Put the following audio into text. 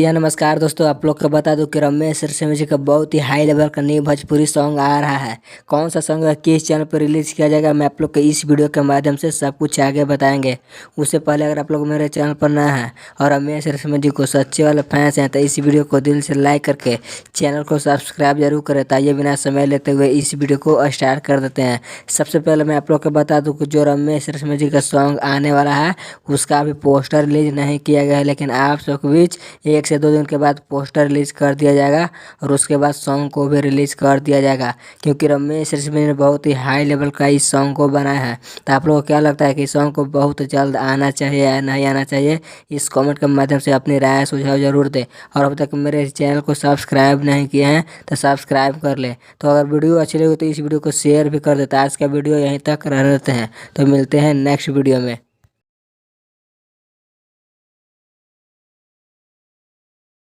जी हाँ, नमस्कार दोस्तों। आप लोग को बता दूं कि रमेश अरविंद जी का बहुत ही हाई लेवल का न्यू भोजपुरी सॉन्ग आ रहा है। कौन सा सॉन्ग है, किस चैनल पर रिलीज किया जाएगा, मैं आप लोग को इस वीडियो के माध्यम से सब कुछ आगे बताएंगे। उससे पहले अगर आप लोग मेरे चैनल पर नए हैं और रमेश अरविंद जी को सच्चे वाले फैंस हैं तो इस वीडियो को दिल से लाइक करके चैनल को सब्सक्राइब जरूर करें। ताइए बिना समय लेते हुए इस वीडियो को स्टार्ट कर देते हैं। सबसे पहले मैं आप लोग को बता दूँ कि जो रमेश अरविंद जी का सॉन्ग आने वाला है उसका अभी पोस्टर रिलीज नहीं किया गया है, लेकिन आप सबके बीच 1 से 2 दिन के बाद पोस्टर रिलीज कर दिया जाएगा और उसके बाद सॉन्ग को भी रिलीज कर दिया जाएगा, क्योंकि रमेश अरविंद ने बहुत ही हाई लेवल का इस सॉन्ग को बनाया है। तो आप लोगों को क्या लगता है कि सॉन्ग को बहुत जल्द आना चाहिए या नहीं आना चाहिए, इस कमेंट के माध्यम से अपनी राय सुझाव जरूर दें। और अब तक मेरे चैनल को सब्सक्राइब नहीं किए हैं तो सब्सक्राइब कर लें। तो अगर वीडियो अच्छी लगी तो इस वीडियो को शेयर भी कर देता। आज का वीडियो यहीं तक रह लेते हैं, तो मिलते हैं नेक्स्ट वीडियो में।